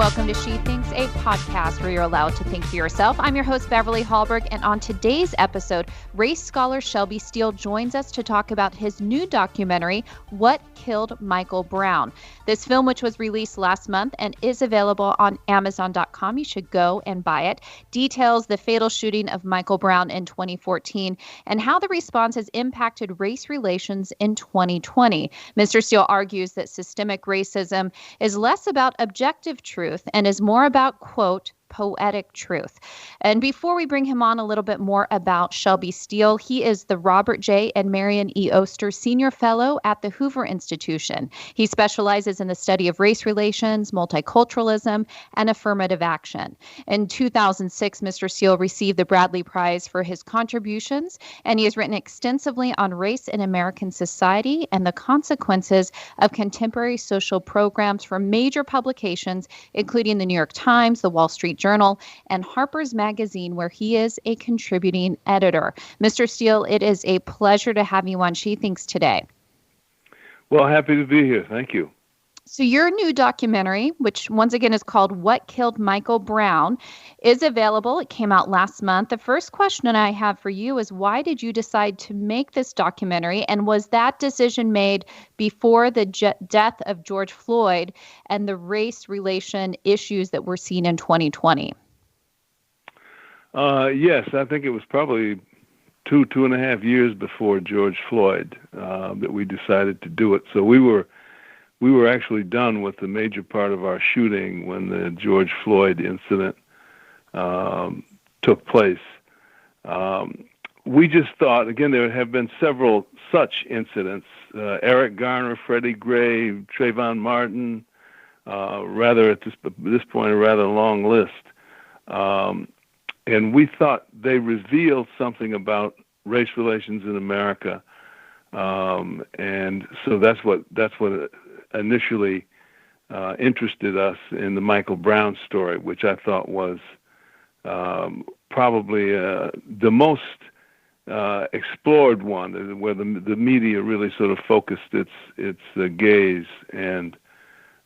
welcome to She Thinks, a podcast where you're allowed to think for yourself. I'm your host, Beverly Hallberg, and on today's episode, race scholar Shelby Steele joins us to talk about his new documentary, What Killed Michael Brown. This film, which was released last month and is available on Amazon.com, you should go and buy it, details the fatal shooting of Michael Brown in 2014 and how the response has impacted race relations in 2020. Mr. Steele argues that systemic racism is less about objective truth and is more about, quote, poetic truth. And before we bring him on, a little bit more about Shelby Steele. He is the Robert J. and Marion E. Oster Senior Fellow at the Hoover Institution. He specializes in the study of race relations, multiculturalism, and affirmative action. In 2006, Mr. Steele received the Bradley Prize for his contributions, and he has written extensively on race in American society and the consequences of contemporary social programs for major publications, including the New York Times, the Wall Street Journal, and Harper's Magazine, where he is a contributing editor. Mr. Steele, it is a pleasure to have you on She Thinks today. Well, happy to be here. Thank you. So your new documentary, which once again is called What Killed Michael Brown, is available. It came out last month. The first question I have for you is, why did you decide to make this documentary? And was that decision made before the death of George Floyd and the race relation issues that we're seeing in 2020? Yes, I think it was probably 2.5 years before George Floyd that we decided to do it. So we were actually done with the major part of our shooting when the George Floyd incident took place. We just thought, again, there have been several such incidents. Eric Garner, Freddie Gray, Trayvon Martin, at this point, a rather long list. And we thought they revealed something about race relations in America. And so that's what initially interested us in the Michael Brown story, which I thought was probably the most explored one, where the media really sort of focused its gaze, and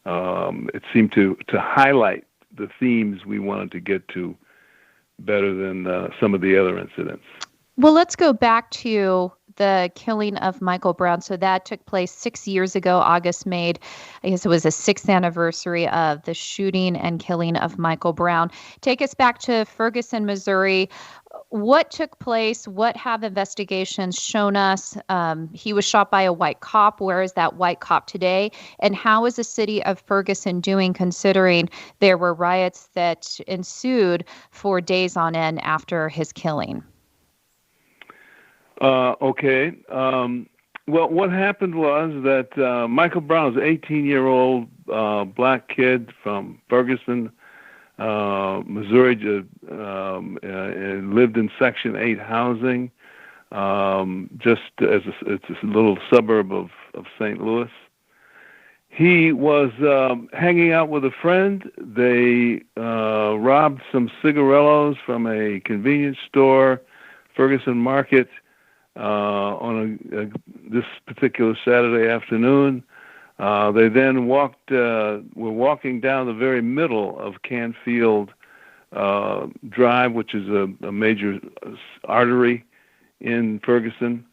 it seemed to highlight the themes we wanted to get to better than some of the other incidents. Well, let's go back to the killing of Michael Brown. So that took place 6 years ago. August made, I guess it was the 6th anniversary of the shooting and killing of Michael Brown. Take us back to Ferguson, Missouri. What took place? What have investigations shown us? He was shot by a white cop. Where is that white cop today? And how is the city of Ferguson doing, considering there were riots that ensued for days on end after his killing? Okay. Well, what happened was that Michael Brown was an 18-year-old black kid from Ferguson, Missouri, lived in Section 8 housing, just as it's a little suburb of St. Louis. He was hanging out with a friend. They robbed some cigarillos from a convenience store, Ferguson Market, on this particular Saturday afternoon. They then were walking down the very middle of Canfield Drive, which is a major artery in Ferguson.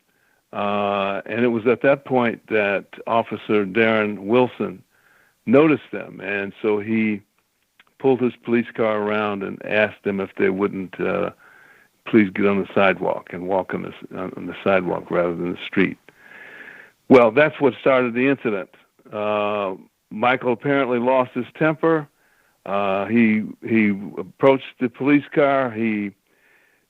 And it was at that point that Officer Darren Wilson noticed them. And so he pulled his police car around and asked them if they wouldn't please get on the sidewalk and walk on the sidewalk rather than the street. Well, that's what started the incident. Michael apparently lost his temper. He approached the police car. He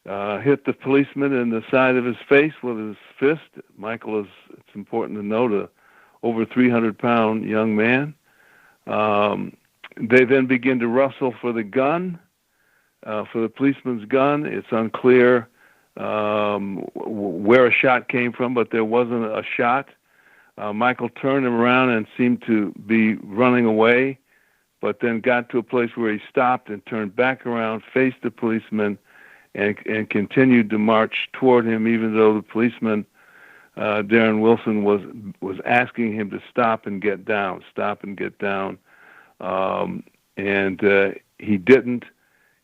hit the policeman in the side of his face with his fist. Michael is, it's important to note, a over 300-pound young man. They then begin to rustle for the gun, for the policeman's gun. It's unclear where a shot came from, but there wasn't a shot. Michael turned him around and seemed to be running away, but then got to a place where he stopped and turned back around, faced the policeman, and continued to march toward him, even though the policeman, Darren Wilson, was asking him to stop and get down, stop and get down. and he didn't.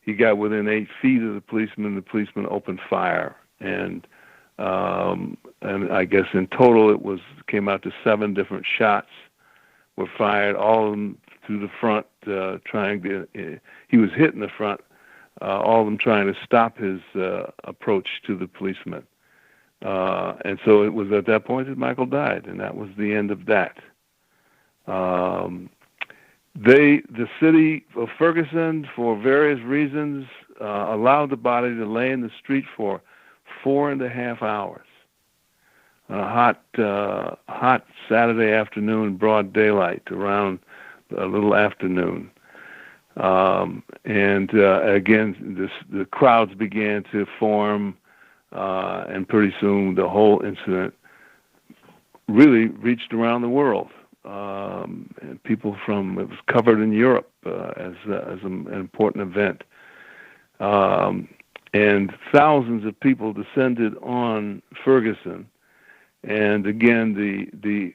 He got within 8 feet of the policeman. The policeman opened fire, and I guess in total came out to 7 different shots were fired, all of them through the front, he was hit in the front, all of them trying to stop his approach to the policeman. And so it was at that point that Michael died, and that was the end of that. The city of Ferguson, for various reasons, allowed the body to lay in the street for 4.5 hours. On a hot Saturday afternoon, broad daylight, around a little afternoon. Again, the crowds began to form, and pretty soon the whole incident really reached around the world. And it was covered in Europe as an important event. And thousands of people descended on Ferguson. And again, the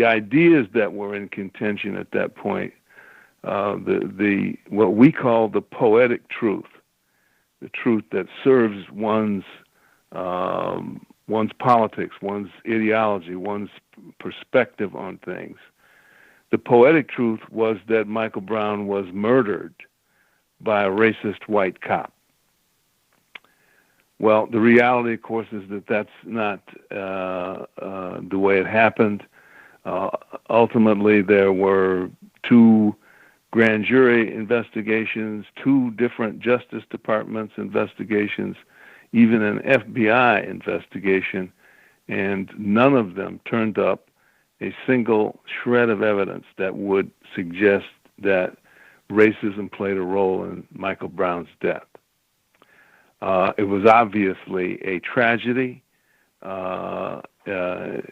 ideas that were in contention at that point, what we call the poetic truth, the truth that serves one's politics, one's ideology, one's perspective on things. The poetic truth was that Michael Brown was murdered by a racist white cop. Well, the reality, of course, is that that's not the way it happened. Ultimately, there were 2 grand jury investigations, 2 different Justice Department's investigations, even an FBI investigation, and none of them turned up a single shred of evidence that would suggest that racism played a role in Michael Brown's death. It was obviously a tragedy. Anytime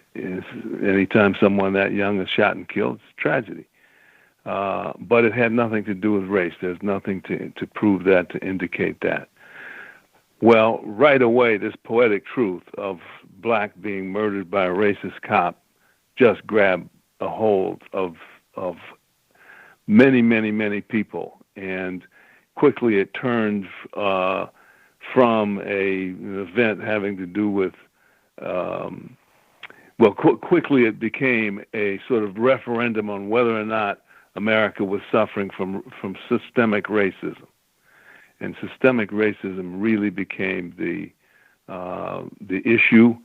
someone that young is shot and killed, it's a tragedy. But it had nothing to do with race. There's nothing to prove that, to indicate that. Well, right away, this poetic truth of black being murdered by a racist cop just grabbed a hold of many, many, many people. And quickly it turned from an event having to do with, quickly it became a sort of referendum on whether or not America was suffering from systemic racism. And systemic racism really became the issue,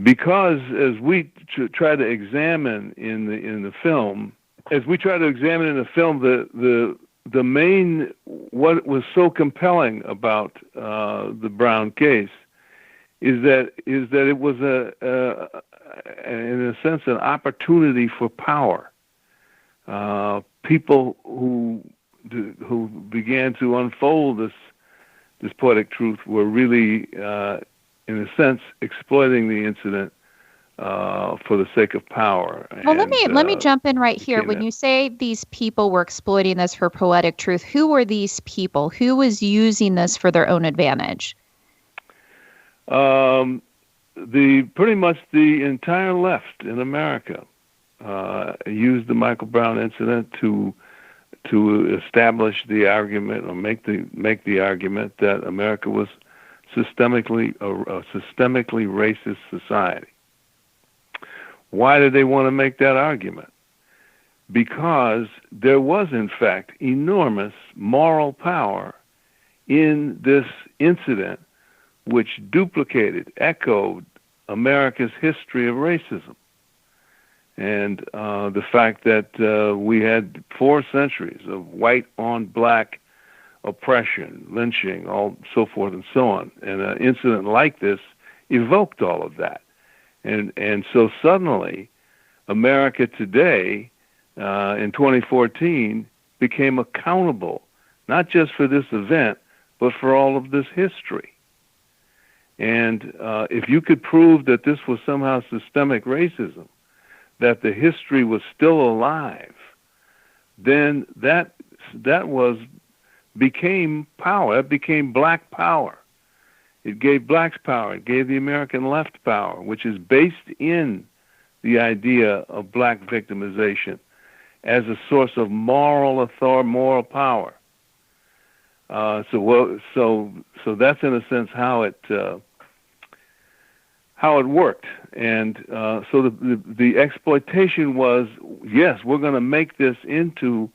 because as we try to examine in the film, the main, what was so compelling about the Brown case is that it was in a sense an opportunity for power. People who began to unfold this poetic truth were really, in a sense, exploiting the incident for the sake of power. Well, let me jump in right here. When you say these people were exploiting this for poetic truth, who were these people? Who was using this for their own advantage? Pretty much the entire left in America used the Michael Brown incident to establish the argument, or make the argument that America was a systemically racist society. Why did they want to make that argument? Because there was, in fact, enormous moral power in this incident, which echoed America's history of racism. And the fact that we had 4 centuries of white on black oppression, lynching, so forth and so on. And an incident like this evoked all of that. And so suddenly, America today, in 2014, became accountable, not just for this event, but for all of this history. And if you could prove that this was somehow systemic racism, that the history was still alive, then that became power. It became black power. It gave blacks power. It gave the American left power, which is based in the idea of black victimization as a source of moral authority, moral power. So that's in a sense how it worked, and so the exploitation was, yes, we're going to make this into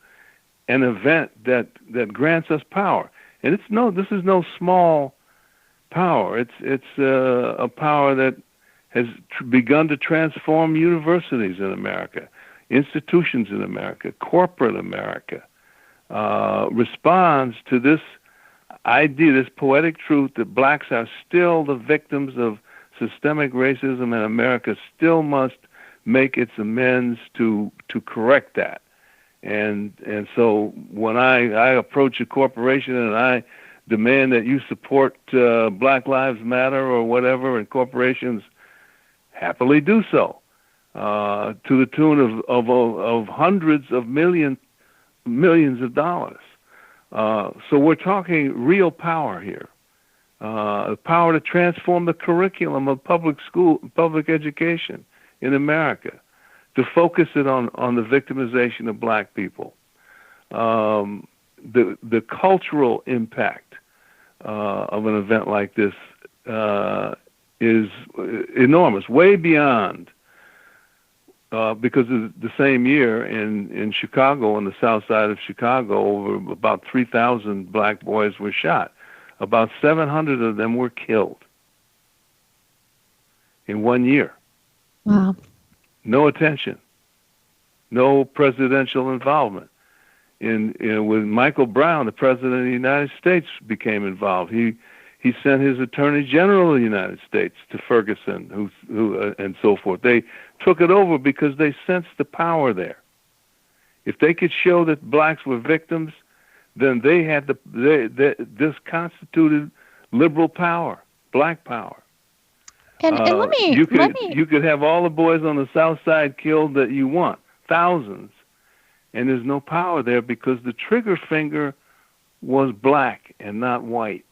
an event that grants us power, and this is no small power. It's a power that has begun to transform universities in America, institutions in America, corporate America. Responds to this idea, this poetic truth that blacks are still the victims of systemic racism, and America still must make its amends to correct that. And so when I approach a corporation and I demand that you support Black Lives Matter or whatever, and corporations happily do so to the tune of hundreds of millions of dollars. So we're talking real power here. The power to transform the curriculum of public education in America, to focus it on the victimization of black people. The cultural impact of an event like this is enormous, way beyond. Because the same year in Chicago, on the south side of Chicago, over about 3,000 black boys were shot. About 700 of them were killed in 1 year. Wow. No attention. No presidential involvement. With Michael Brown, the President of the United States became involved. He sent his Attorney General of the United States to Ferguson, who and so forth. They took it over because they sensed the power there. If they could show that blacks were victims, then they had this constituted liberal power, black power. And let me you could have all the boys on the South Side killed that you want, thousands, and there's no power there because the trigger finger was black and not white.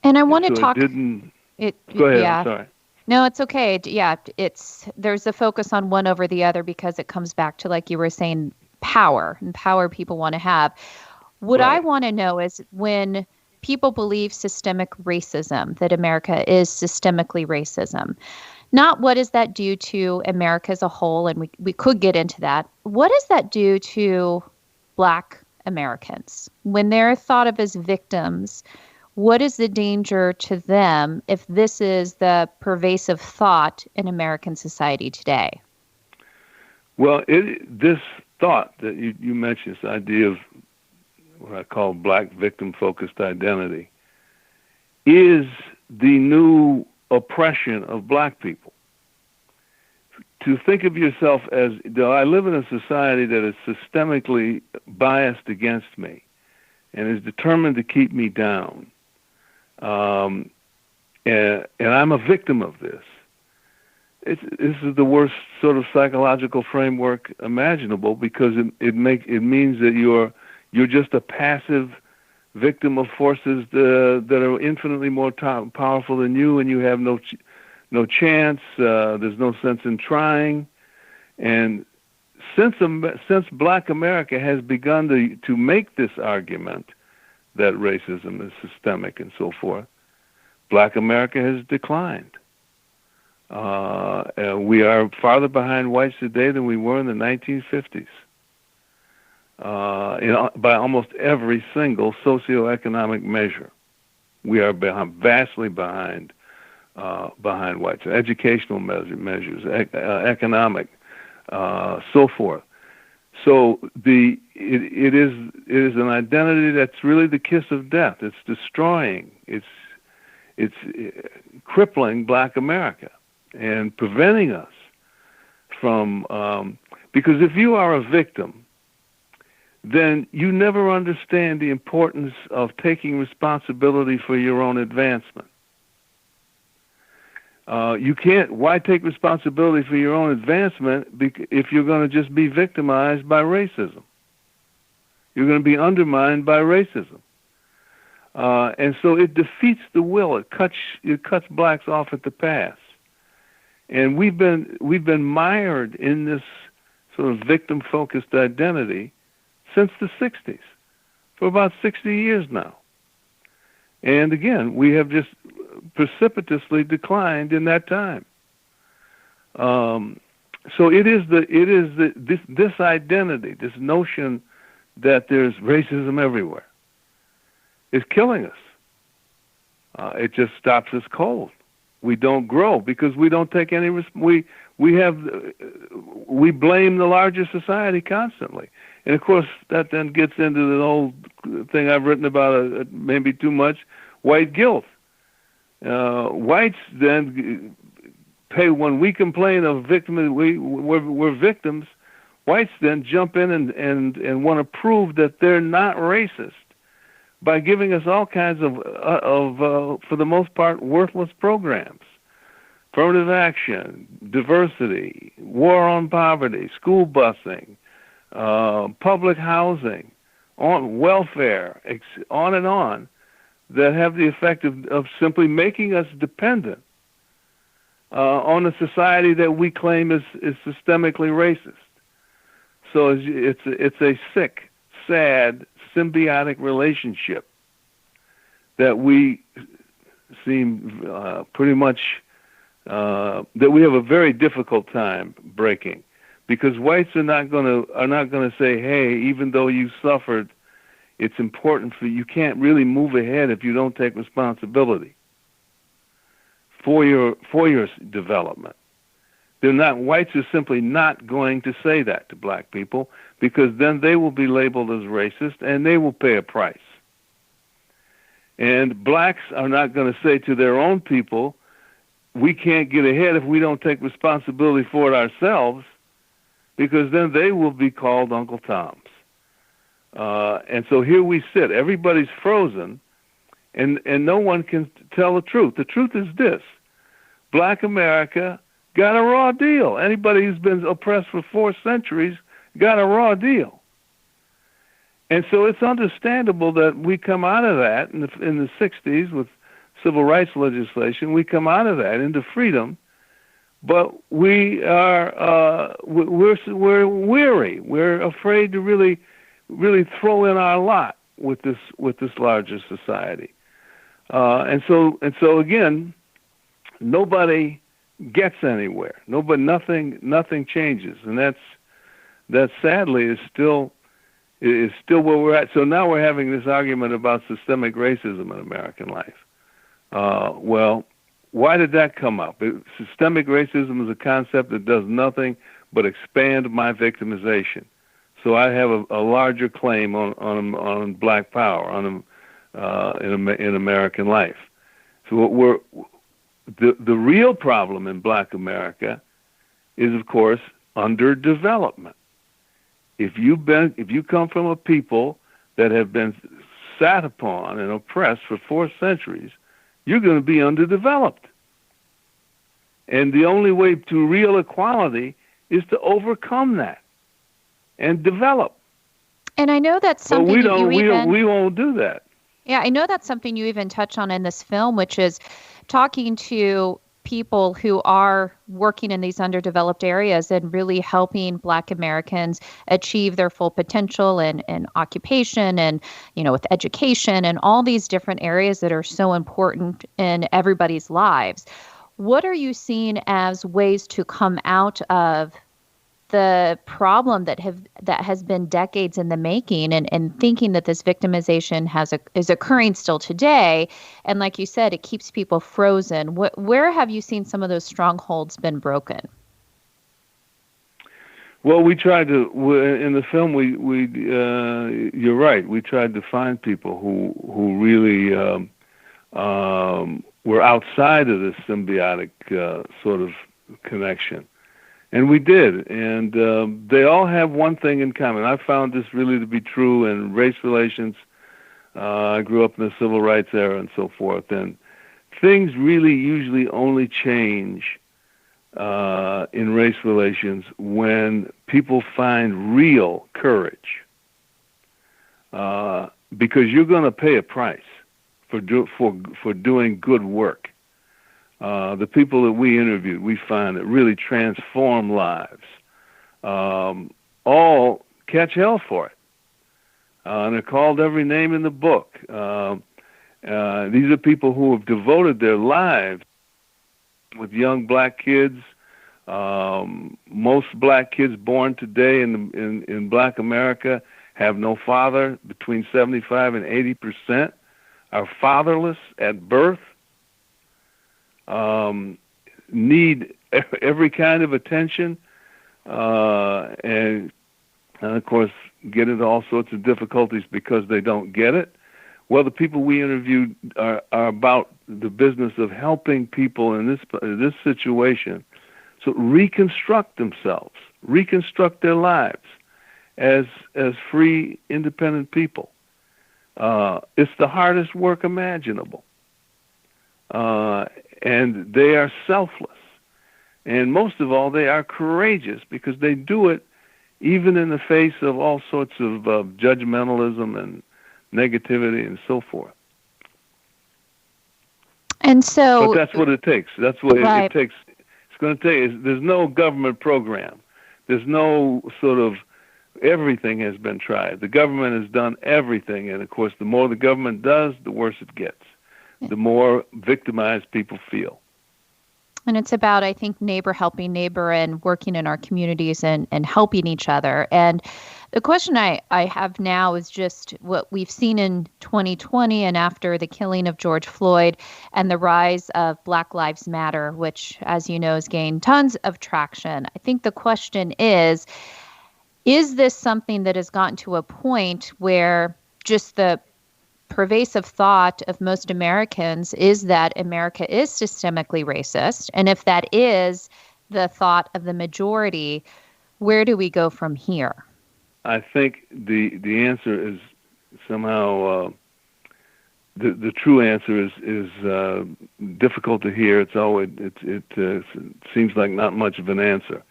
And I want to talk. Go ahead. Yeah. I'm sorry. No, it's okay. Yeah, there's a focus on one over the other because it comes back to, like you were saying, power and power people want to have. What I want to know is, when people believe systemic racism, that America is systemically racism, not what does that do to America as a whole, and we could get into that. What does that do to Black Americans when they're thought of as victims? What is the danger to them if this is the pervasive thought in American society today? Well, this thought that you mentioned, this idea of what I call black victim-focused identity, is the new oppression of black people. To think of yourself as, I live in a society that is systemically biased against me and is determined to keep me down. And I'm a victim of this. This is the worst sort of psychological framework imaginable, because it means that you're just a passive victim of forces that are infinitely more powerful than you, and you have no chance. There's no sense in trying. And since Black America has begun to make this argument that racism is systemic and so forth, Black America has declined. We are farther behind whites today than we were in the 1950s. By almost every single socioeconomic measure, we are vastly behind whites. Educational measures, economic, so forth. So it is an identity that's really the kiss of death. It's destroying. It's crippling Black America and preventing us from, because if you are a victim, then you never understand the importance of taking responsibility for your own advancement. Why take responsibility for your own advancement if you're going to just be victimized by racism? You're going to be undermined by racism. And so it defeats the will. It cuts blacks off at the pass. And we've been mired in this sort of victim-focused identity since the 60s, for about 60 years now. And again, we have just precipitously declined in that time. So this identity, this notion that there's racism everywhere, is killing us. It just stops us cold. We don't grow because we don't take any we blame the larger society constantly. And of course that then gets into the old thing I've written about, maybe too much, white guilt. Whites then pay when we complain of we're victims. Whites then jump in and want to prove that they're not racist by giving us all kinds of for the most part, worthless programs. Affirmative action, diversity, war on poverty, school busing, public housing, on welfare, on and on, that have the effect of simply making us dependent on a society that we claim is systemically racist. So it's a sick, sad, symbiotic relationship that we seem pretty much that we have a very difficult time breaking, because whites are not going to say, hey, even though you suffered, it's important for you. You can't really move ahead if you don't take responsibility for your development. Whites are simply not going to say that to black people, because then they will be labeled as racist and they will pay a price. And blacks are not going to say to their own people, we can't get ahead if we don't take responsibility for it ourselves, because then they will be called Uncle Toms. And so here we sit. Everybody's frozen, and no one can tell the truth. The truth is this: Black America got a raw deal. Anybody who's been oppressed for 4 centuries got a raw deal. And so it's understandable that we come out of that in the 60s with civil rights legislation. We come out of that into freedom, but we are we're weary. We're afraid to really throw in our lot with this larger society. And so again, nobody gets anywhere. Nothing changes, and that sadly is still where we're at. So now we're having this argument about systemic racism in American life. Well, why did that come up? Systemic racism is a concept that does nothing but expand my victimization. So I have a larger claim on black power in American life. So the real problem in Black America is, of course, underdevelopment. If you come from a people that have been sat upon and oppressed for 4 centuries, you're going to be underdeveloped. And the only way to real equality is to overcome that and develop. And I know that's something we won't do that. Yeah, I know that's something you even touch on in this film, which is talking to people who are working in these underdeveloped areas and really helping Black Americans achieve their full potential in occupation and, with education and all these different areas that are so important in everybody's lives. What are you seeing as ways to come out of the problem that has been decades in the making, and thinking that this victimization is occurring still today? And like you said, it keeps people frozen. Where have you seen some of those strongholds been broken? Well, we tried to, in the film, you're right, we tried to find people who really were outside of this symbiotic sort of connection. And we did, and they all have one thing in common. I found this really to be true in race relations. I grew up in the civil rights era and so forth, and things really usually only change in race relations when people find real courage, because you're going to pay a price for doing good work. The people that we interviewed, we found that really transform lives. all catch hell for it. And they're called every name in the book. These are people who have devoted their lives with young black kids. Most black kids born today in black America have no father. Between 75 and 80% are fatherless at birth. Need every kind of attention, and of course get into all sorts of difficulties because they don't get it. Well, the people we interviewed are about the business of helping people in this situation, so reconstruct themselves, reconstruct their lives as free, independent people. It's the hardest work imaginable, and they are selfless, and most of all, they are courageous because they do it even in the face of all sorts of judgmentalism and negativity and so forth. And so, but that's what it takes. That's what right. it takes. It's going to take. There's no government program. There's no sort of. Everything has been tried. The government has done everything, and of course, the more the government does, the worse it gets. The more victimized people feel. And it's about, I think, neighbor helping neighbor and working in our communities and helping each other. And the question I have now is just what we've seen in 2020 and after the killing of George Floyd and the rise of Black Lives Matter, which, as you know, has gained tons of traction. I think the question is this something that has gotten to a point where just the pervasive thought of most Americans is that America is systemically racist? And if that is the thought of the majority, where do we go from here? I think the answer is somehow the true answer is difficult to hear. It's always it seems like not much of an answer,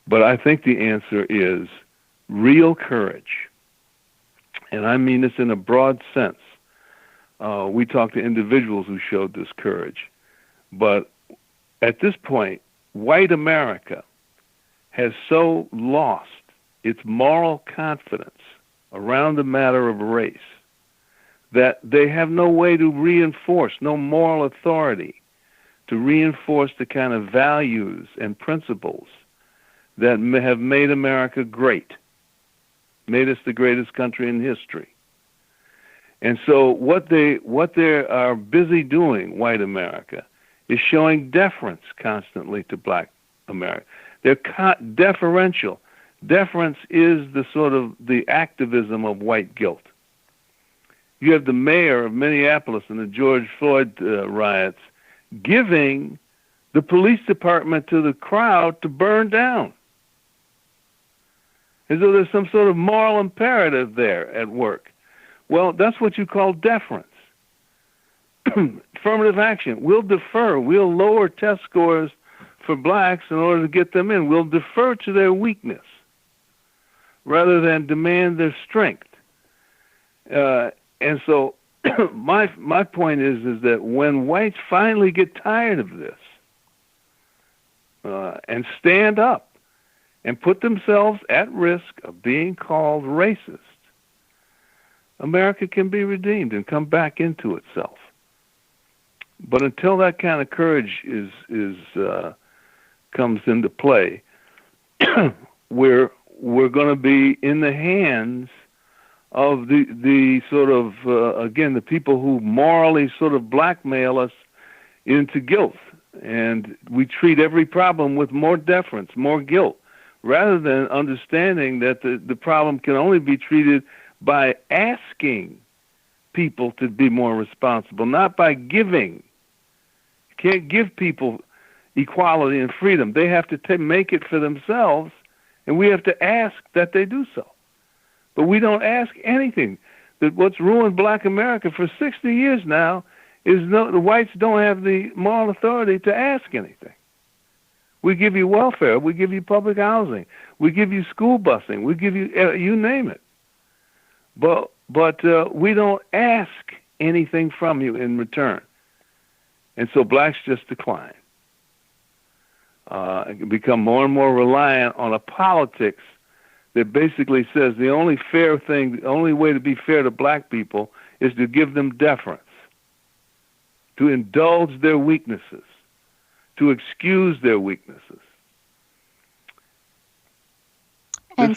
but I think the answer is real courage. And I mean this in a broad sense. We talked to individuals who showed this courage. But at this point, white America has so lost its moral confidence around the matter of race that they have no way to reinforce, no moral authority to reinforce the kind of values and principles that have made America great, made us the greatest country in history. And so what they are busy doing, white America, is showing deference constantly to black America. They're deferential. Deference is the sort of the activism of white guilt. You have the mayor of Minneapolis in the George Floyd riots giving the police department to the crowd to burn down, as though there's some sort of moral imperative there at work. Well, that's what you call deference. Affirmative action. We'll defer. We'll lower test scores for blacks in order to get them in. We'll defer to their weakness rather than demand their strength. And so my point is that when whites finally get tired of this and stand up and put themselves at risk of being called racist, America can be redeemed and come back into itself. But until that kind of courage comes into play, we're going to be in the hands of the sort of again, the people who morally sort of blackmail us into guilt, and we treat every problem with more deference, more guilt, rather than understanding that the problem can only be treated by asking people to be more responsible, not by giving. You can't give people equality and freedom. They have to make it for themselves, and we have to ask that they do so. But we don't ask anything. That what's ruined black America for 60 years now is the whites don't have the moral authority to ask anything. We give you welfare. We give you public housing. We give you school busing. We give you, you name it. But we don't ask anything from you in return. And so blacks just decline. become more and more reliant on a politics that basically says the only way to be fair to black people is to give them deference, to indulge their weaknesses, to excuse their weaknesses. And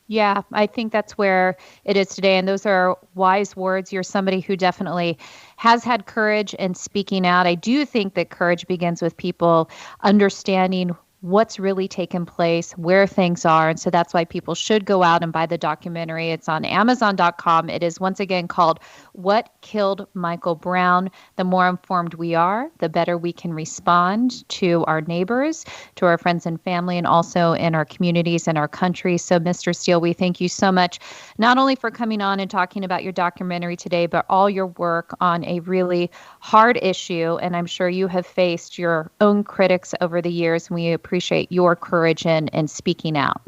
yeah, I think that's where it is today. And those are wise words. You're somebody who definitely has had courage in speaking out. I do think that courage begins with people understanding what's really taken place, where things are. And so that's why people should go out and buy the documentary. It's on Amazon.com. It is once again called What Killed Michael Brown. The more informed we are, the better we can respond to our neighbors, to our friends and family, and also in our communities and our country. So Mr. Steele, we thank you so much, not only for coming on and talking about your documentary today, but all your work on a really hard issue. And I'm sure you have faced your own critics over the years. And we appreciate your courage in speaking out.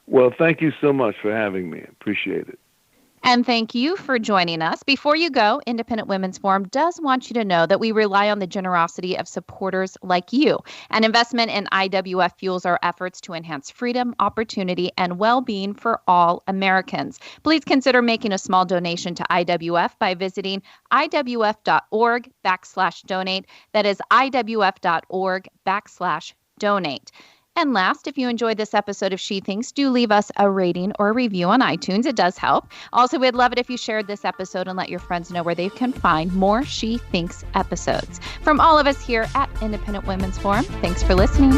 Well, thank you so much for having me. Appreciate it. And thank you for joining us. Before you go, Independent Women's Forum does want you to know that we rely on the generosity of supporters like you. An investment in IWF fuels our efforts to enhance freedom, opportunity, and well-being for all Americans. Please consider making a small donation to IWF by visiting iwf.org/donate. That is iwf.org/donate. And last, if you enjoyed this episode of She Thinks, do leave us a rating or a review on iTunes. It does help. Also, we'd love it if you shared this episode and let your friends know where they can find more She Thinks episodes. From all of us here at Independent Women's Forum, thanks for listening.